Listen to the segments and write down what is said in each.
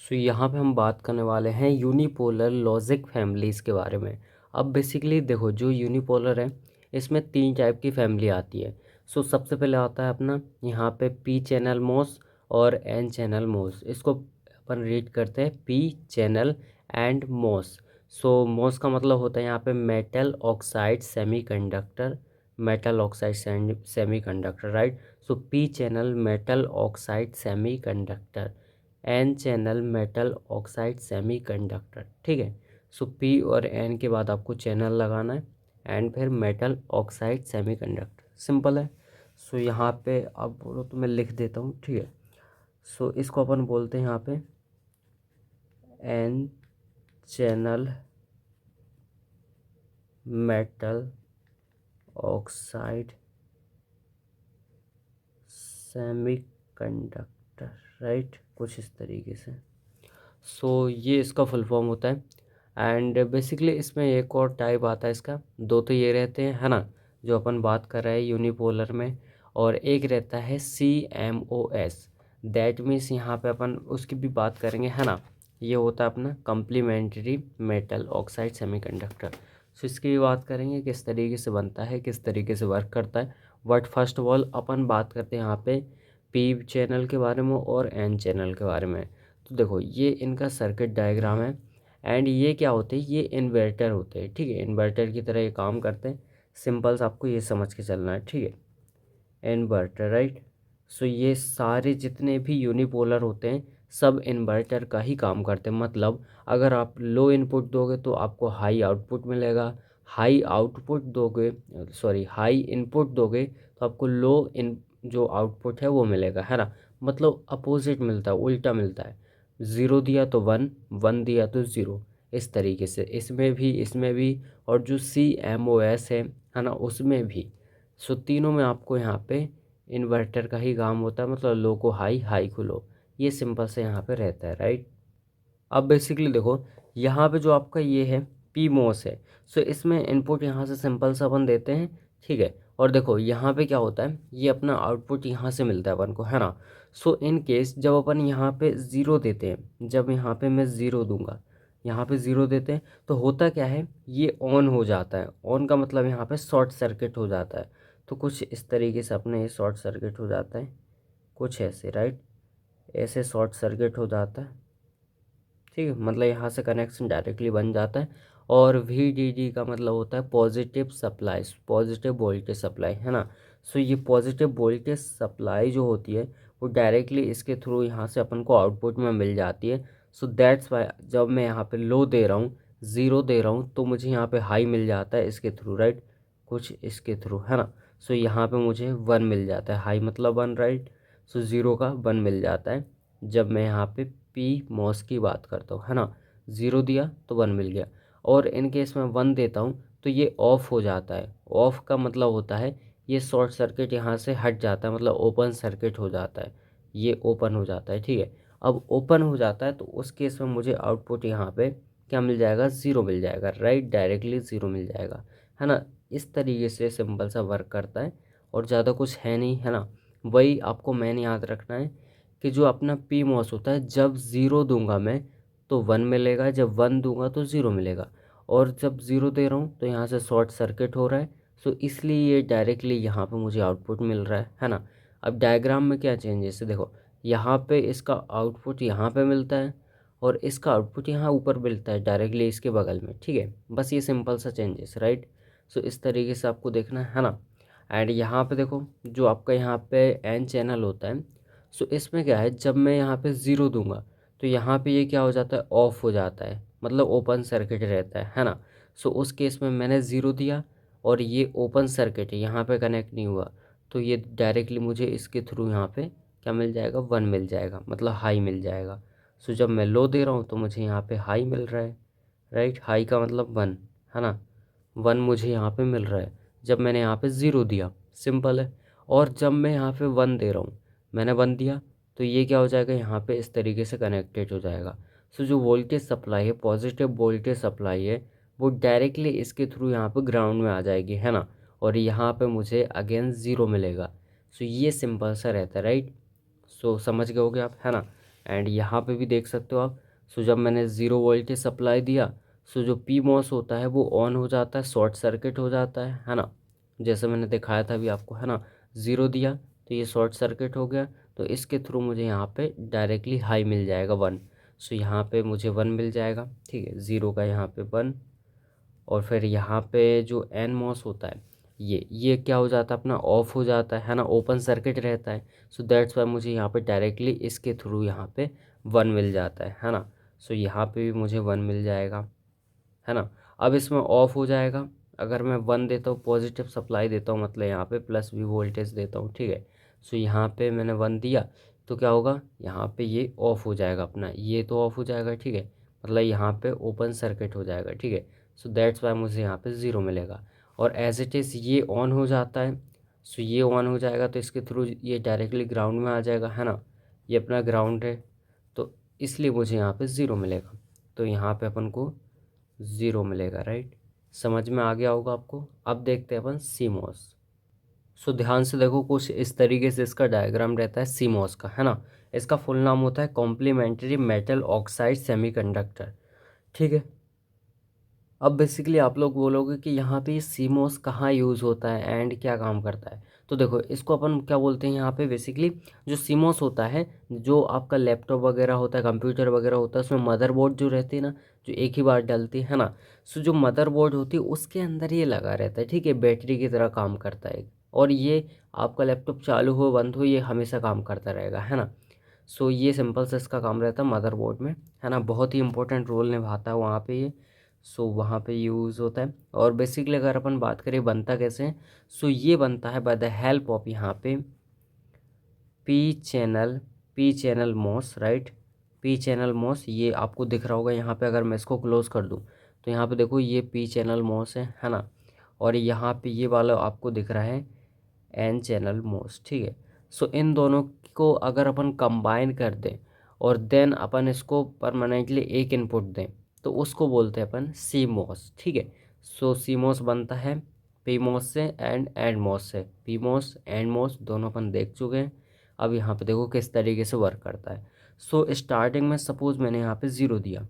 सो यहाँ पे हम बात करने वाले हैं यूनिपोलर लॉजिक फैमिलीज़ के बारे में। अब बेसिकली देखो, जो यूनिपोलर है इसमें 3 टाइप की फैमिली आती है। सो सबसे पहले आता है अपना यहाँ पे पी चैनल मोस और एन चैनल मोस। इसको अपन रीड करते हैं पी चैनल एंड मोस। सो मोस का मतलब होता है यहाँ पे metal oxide semiconductor, metal oxide semiconductor, right. So P channel metal oxide semiconductor, N channel metal oxide semiconductor, ठीक है। सो पी और एन के बाद आपको चैनल लगाना है एंड फिर मेटल ऑक्साइड सेमीकंडक्टर, सिंपल है। सो यहाँ पे आप बोलो तो मैं लिख देता हूँ, ठीक है। सो इसको अपन बोलते हैं यहाँ पे N channel metal oxide semiconductor, right, कुछ इस तरीके से। सो ये इसका फुल फॉर्म होता है। एंड बेसिकली इसमें एक और टाइप आता है इसका, दो तो ये रहते हैं, है ना, जो अपन बात कर रहे हैं यूनिपोलर में। और एक रहता है CMOS, दैट मीन्स यहाँ पे अपन उसकी भी बात करेंगे, है ना। ये होता है अपना कम्प्लीमेंट्री मेटल ऑक्साइड सेमीकंडक्टर। सो इसकी भी बात करेंगे किस तरीके से बनता है, किस तरीके से वर्क करता है। बट फर्स्ट ऑफ ऑल अपन बात करते हैं यहाँ पे पी चैनल के बारे में और एन चैनल के बारे में। तो देखो, ये इनका सर्किट डायग्राम है। एंड ये क्या होते हैं, ये इन्वर्टर होते हैं, ठीक है। इन्वर्टर की तरह ये काम करते हैं। सिंपल्स आपको ये समझ के चलना है, ठीक है। Inverter, right. सो ये सारे जितने भी यूनिपोलर होते हैं सब इन्वर्टर का ही काम करते हैं। मतलब अगर आप लो इनपुट दोगे तो आपको हाई आउटपुट मिलेगा, हाई आउटपुट दोगे, सॉरी हाई इनपुट दोगे तो आपको लो इन जो आउटपुट है वो मिलेगा, है ना। मतलब अपोजिट मिलता है, उल्टा मिलता है। ज़ीरो दिया तो वन, वन दिया तो ज़ीरो, इस तरीके से इसमें भी और जो CMOS है ना, उसमें भी। सो तीनों में आपको यहाँ पे इन्वर्टर का ही काम होता है। मतलब लो को हाई, हाई को लो, ये सिंपल से यहाँ पे रहता है, राइट। अब बेसिकली देखो, यहाँ पे जो आपका ये है PMOS है। सो इसमें इनपुट यहाँ से सिंपल सा अपन देते हैं, ठीक है। और देखो यहाँ पे क्या होता है, ये अपना आउटपुट यहाँ से मिलता है अपन को, है ना। सो इन केस जब अपन यहाँ पे ज़ीरो देते हैं, जब यहाँ पे मैं ज़ीरो दूंगा, यहाँ पे ज़ीरो देते हैं तो होता क्या है, ये ऑन हो जाता है। ऑन का मतलब यहाँ पे शॉर्ट सर्किट हो जाता है। तो कुछ इस तरीके से अपने ये शॉर्ट सर्किट हो जाता है, कुछ ऐसे, राइट, ऐसे शॉर्ट सर्किट हो जाता है, ठीक है। मतलब यहाँ से कनेक्शन डायरेक्टली बन जाता है। और VDD का मतलब होता है positive supply, positive voltage supply, है ना। सो ये पॉजिटिव वोल्टेज सप्लाई जो होती है वो डायरेक्टली इसके थ्रू यहाँ से अपन को आउटपुट में मिल जाती है। सो दैट्स वाई जब मैं यहाँ पे लो दे रहा हूँ, ज़ीरो दे रहा हूँ, तो मुझे यहाँ पे हाई मिल जाता है इसके थ्रू, राइट, कुछ इसके थ्रू, है ना। सो यहाँ पे मुझे वन मिल जाता है, हाई मतलब वन, राइट। सो ज़ीरो का वन मिल जाता है जब मैं यहाँ पे PMOS की बात करता हूँ, है ना। ज़ीरो दिया तो वन मिल गया। और इन केस में वन देता हूँ तो ये ऑफ़ हो जाता है। ऑफ़ का मतलब होता है ये शॉर्ट सर्किट यहाँ से हट जाता है, मतलब ओपन सर्किट हो जाता है, ये ओपन हो जाता है, ठीक है। अब ओपन हो जाता है तो उस केस में मुझे आउटपुट यहाँ पे क्या मिल जाएगा, ज़ीरो मिल जाएगा, राइट, डायरेक्टली ज़ीरो मिल जाएगा, है ना। इस तरीके से सिंपल सा वर्क करता है और ज़्यादा कुछ है नहीं, है ना। वही आपको मैंने याद रखना है कि जो अपना PMOS होता है, जब ज़ीरो दूंगा मैं तो वन मिलेगा, जब वन दूंगा तो ज़ीरो मिलेगा। और जब ज़ीरो दे रहा हूँ तो यहाँ से शॉर्ट सर्किट हो रहा है। सो इसलिए ये डायरेक्टली यहाँ पे मुझे आउटपुट मिल रहा है ना। अब डायग्राम में क्या चेंजेस है, देखो यहाँ पे इसका आउटपुट यहाँ पे मिलता है और इसका आउटपुट यहाँ ऊपर मिलता है डायरेक्टली इसके बगल में, ठीक है। बस ये सिंपल सा चेंजेस, राइट। सो इस तरीके से आपको देखना है ना। एंड यहाँ पे देखो, जो आपका यहाँ पे एन चैनल होता है, सो इसमें क्या है, जब मैं यहाँ पे ज़ीरो दूंगा तो यहाँ पे ये क्या हो जाता है, ऑफ़ हो जाता है, मतलब ओपन सर्किट रहता है ना। सो उस केस में मैंने ज़ीरो दिया और ये ओपन सर्किट है, यहाँ पे कनेक्ट नहीं हुआ, तो ये डायरेक्टली मुझे इसके थ्रू यहाँ पे क्या मिल जाएगा, वन मिल जाएगा, मतलब हाई मिल जाएगा। सो जब मैं लो दे रहा हूँ तो मुझे यहाँ पे हाई मिल रहा है, राइट, हाई का मतलब वन, है ना। वन मुझे यहाँ पे मिल रहा है जब मैंने यहाँ पे ज़ीरो दिया, सिंपल है। और जब मैं यहाँ पे वन दे रहा हूँ, मैंने वन दिया तो ये क्या हो जाएगा, यहाँ पे इस तरीके से कनेक्टेड हो जाएगा। सो जो वोल्टेज सप्लाई है, पॉजिटिव वोल्टेज सप्लाई है, वो डायरेक्टली इसके थ्रू यहाँ पे ग्राउंड में आ जाएगी, है ना। और यहाँ पे मुझे अगेन ज़ीरो मिलेगा। सो ये सिंपल सा रहता है, राइट। सो समझ गए होगे आप, है ना। एंड यहाँ पे भी देख सकते हो आप। सो जब मैंने 0 वोल्टेज सप्लाई दिया, सो जो पी मॉस होता है वो ऑन हो जाता है, शॉर्ट सर्किट हो जाता है ना, जैसे मैंने दिखाया था अभी आपको, है ना। 0 दिया तो ये शॉर्ट सर्किट हो गया, तो इसके थ्रू मुझे यहाँ पे डायरेक्टली हाई मिल जाएगा 1। सो यहाँ पे मुझे 1 मिल जाएगा, ठीक है, 0 का यहाँ पे 1। और फिर यहाँ पे जो एन मॉस होता है ये क्या हो जाता है अपना, ऑफ हो जाता है ना, ओपन सर्किट रहता है। सो दैट्स वाई मुझे यहाँ पे डायरेक्टली इसके थ्रू यहाँ पे 1 मिल जाता है ना। सो यहाँ पे भी मुझे 1 मिल जाएगा, है ना। अब इसमें ऑफ हो जाएगा, अगर मैं 1 देता हूँ, पॉजिटिव सप्लाई देता हूँ, मतलब यहाँ पे प्लस भी वोल्टेज देता हूँ, ठीक है। सो यहाँ पे मैंने 1 दिया तो क्या होगा, यहाँ पे ये ऑफ हो जाएगा अपना, ये तो ऑफ हो जाएगा, ठीक है, मतलब यहाँ पे ओपन सर्किट हो जाएगा, ठीक है। सो दैट्स वाई मुझे यहाँ पे 0 मिलेगा। और एज इट इज़ ये ऑन हो जाता है। सो ये ऑन हो जाएगा तो इसके थ्रू ये डायरेक्टली ग्राउंड में आ जाएगा, है ना, ये अपना ग्राउंड है, तो इसलिए मुझे यहाँ पे 0 मिलेगा। तो यहाँ पे अपन को 0 मिलेगा, राइट। समझ में आ गया होगा आपको। अब देखते हैं अपन सीमॉस। सो ध्यान से देखो, कुछ इस तरीके से इसका डायग्राम रहता है सीमॉस का, है ना। इसका फुल नाम होता है कॉम्प्लीमेंट्री मेटल ऑक्साइड सेमीकंडक्टर, ठीक है। अब बेसिकली आप लोग बोलोगे कि यहाँ पे सीमोस कहाँ यूज़ होता है एंड क्या काम करता है। तो देखो, इसको अपन क्या बोलते हैं यहाँ पे, बेसिकली जो सीमोस होता है, जो आपका लैपटॉप वगैरह होता है, कंप्यूटर वगैरह होता है, उसमें मदरबोर्ड जो रहती है ना, जो एक ही बार डलती है ना। सो जो मदरबोर्ड होती है उसके अंदर ये लगा रहता है, ठीक है, बैटरी की तरह काम करता है। और ये आपका लैपटॉप चालू हो बंद हो, ये हमेशा काम करता रहेगा, है ना। सो ये सिंपल से इसका काम रहता है मदरबोर्ड में, है ना, बहुत ही इंपॉर्टेंट रोल निभाता है वहाँ पे ये। सो वहाँ पे यूज़ होता है। और बेसिकली अगर अपन बात करें बनता कैसे है, सो ये बनता है बाय द हेल्प ऑफ यहाँ पे P channel, P channel MOS, right. P channel MOS ये आपको दिख रहा होगा यहाँ पे, अगर मैं इसको क्लोज कर दूँ तो यहाँ पे देखो ये पी चैनल मॉस है ना। और यहाँ पे ये वाला आपको दिख रहा है एन चैनल मॉस, ठीक है। सो इन दोनों को अगर अपन कंबाइन कर दें और देन अपन इसको परमानेंटली एक इनपुट दें, तो उसको बोलते हैं अपन सी मॉस, ठीक है। सो सी मॉस बनता है पी मॉस से एंड मॉस से। पी मॉस एंड मॉस दोनों अपन देख चुके हैं। अब यहाँ पे देखो किस तरीके से वर्क करता है। सो स्टार्टिंग में सपोज मैंने यहाँ पे 0 दिया,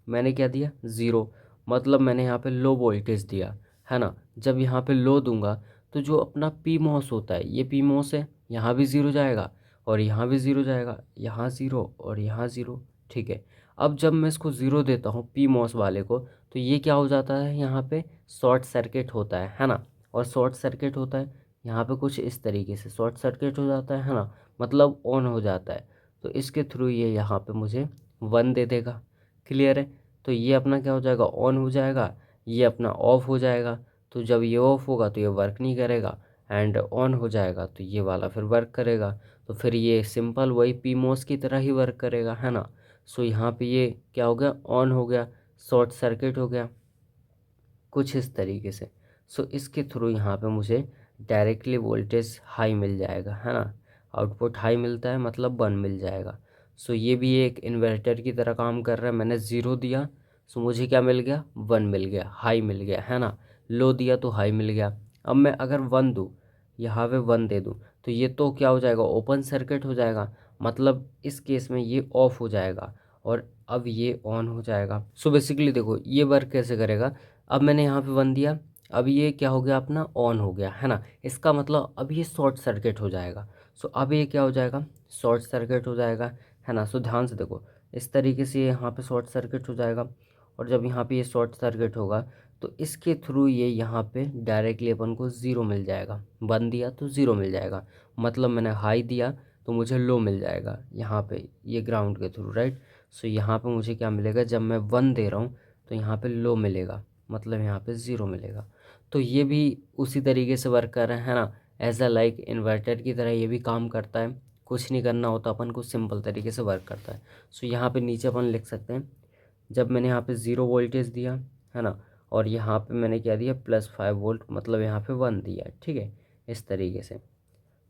मैंने क्या दिया 0, मतलब मैंने यहाँ पे लो वोल्टेज दिया, है ना। जब यहाँ पे लो दूंगा तो जो अपना पी मॉस होता है, ये पी मॉस है, यहाँ भी 0 जाएगा और यहाँ भी 0 जाएगा, यहाँ 0 और यहाँ 0, ठीक है। अब जब मैं इसको 0 देता हूँ पी मॉस वाले को, तो ये क्या हो जाता है, यहाँ पे शॉर्ट सर्किट होता है ना। और शॉर्ट सर्किट होता है यहाँ पे कुछ इस तरीके से शॉर्ट सर्किट हो जाता है ना, मतलब ऑन हो जाता है। तो इसके थ्रू ये यहाँ पे मुझे 1 दे देगा, क्लियर है। तो ये अपना क्या हो जाएगा, ऑन हो जाएगा, ये अपना ऑफ हो जाएगा। तो जब ये ऑफ होगा तो ये वर्क नहीं करेगा, एंड ऑन हो जाएगा तो ये वाला फिर वर्क करेगा। तो फिर ये सिंपल वही पीमोस की तरह ही वर्क करेगा, है ना। सो यहाँ पे ये क्या हो गया, ऑन हो गया, शॉर्ट सर्किट हो गया, कुछ इस तरीके से। सो इसके थ्रू यहाँ पे मुझे डायरेक्टली वोल्टेज हाई मिल जाएगा, है ना। आउटपुट हाई मिलता है मतलब 1 मिल जाएगा। सो ये भी एक इन्वर्टर की तरह काम कर रहा है। मैंने 0 दिया, सो मुझे क्या मिल गया, 1 मिल गया, हाई मिल गया, है ना। लो दिया तो हाई मिल गया। अब मैं अगर 1 दूँ, यहाँ पे 1 दे दूँ, तो ये तो क्या हो जाएगा, ओपन सर्किट हो जाएगा, मतलब इस केस में ये ऑफ हो जाएगा और अब ये ऑन हो जाएगा। सो बेसिकली देखो ये वर्क कैसे करेगा। अब मैंने यहाँ पे 1 दिया, अब ये क्या हो गया, अपना ऑन हो गया, है ना। इसका मतलब अब ये शॉर्ट सर्किट हो जाएगा। सो अब ये क्या हो जाएगा, शॉर्ट सर्किट हो जाएगा, है ना। सो ध्यान से देखो, इस तरीके से यहाँ पे शॉर्ट सर्किट हो जाएगा। और जब यहाँ पे ये शॉर्ट सर्किट होगा तो इसके थ्रू ये यहाँ पे डायरेक्टली अपन को 0 मिल जाएगा। 1 दिया तो 0 मिल जाएगा, मतलब मैंने हाई दिया तो मुझे लो मिल जाएगा यहाँ पे ये ग्राउंड के थ्रू, राइट। सो यहाँ पे मुझे क्या मिलेगा, जब मैं 1 दे रहा हूँ तो यहाँ पे लो मिलेगा, मतलब यहाँ पे 0 मिलेगा। तो ये भी उसी तरीके से वर्क कर रहे हैं, है ना। एज अ लाइक इन्वर्टर की तरह ये भी काम करता है, कुछ नहीं करना होता अपन को, सिंपल तरीके से वर्क करता है। सो यहाँ पे नीचे अपन लिख सकते हैं, जब मैंने यहाँ पे 0 वोल्टेज दिया, है ना, और यहाँ पे मैंने क्या दिया +5 वोल्ट, मतलब यहाँ पे 1 दिया, ठीक है, इस तरीके से।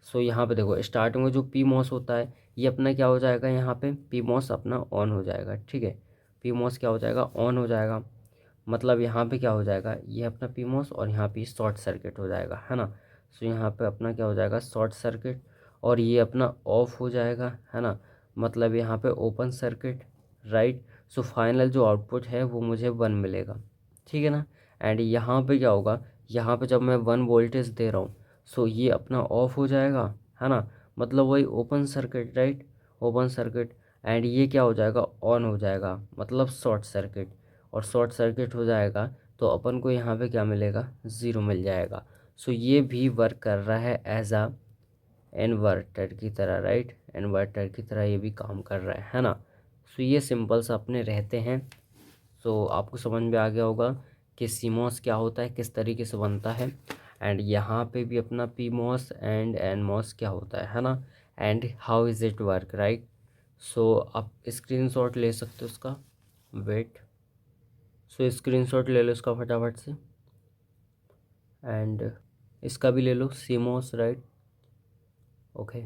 सो यहाँ पे देखो स्टार्टिंग में जो पी मॉस होता है ये अपना क्या हो जाएगा, यहाँ पे पी मॉस अपना ऑन हो जाएगा, ठीक है। पी मॉस क्या हो जाएगा, ऑन हो जाएगा, मतलब यहाँ पे क्या हो जाएगा, ये अपना पी मॉस और यहाँ पे शॉर्ट सर्किट हो जाएगा, है ना। सो यहाँ पे अपना क्या हो जाएगा, शॉर्ट सर्किट, और ये अपना ऑफ हो जाएगा, है ना। मतलब यहाँ पे open circuit, right. So final जो आउटपुट है वो मुझे 1 मिलेगा, ठीक है ना। एंड यहाँ पे क्या होगा, यहाँ पे जब मैं 1 वोल्टेज दे रहा हूँ, सो ये अपना ऑफ हो जाएगा, है ना, मतलब वही open circuit, right, open circuit. And ये क्या हो जाएगा, ऑन हो जाएगा, मतलब शॉर्ट सर्किट। और शॉर्ट सर्किट हो जाएगा तो अपन को यहाँ पे क्या मिलेगा, ज़ीरो मिल जाएगा। सो ये भी वर्क कर रहा है एज अ इन्वर्टर की तरह, राइट, इन्वर्टर की तरह ये भी काम कर रहा है ना। सो ये सिंपल सा अपने रहते हैं। सो आपको समझ में आ गया होगा कि सीमॉस क्या होता है, किस तरीके से बनता है। एंड यहाँ पे भी अपना पीमॉस एंड एनमॉस क्या होता है ना, and how is it work, right. So आप स्क्रीनशॉट ले सकते हो उसका, वेट। सो स्क्रीनशॉट ले लो इसका फटाफट से, एंड इसका भी ले लो सीमॉस, राइट, ओके।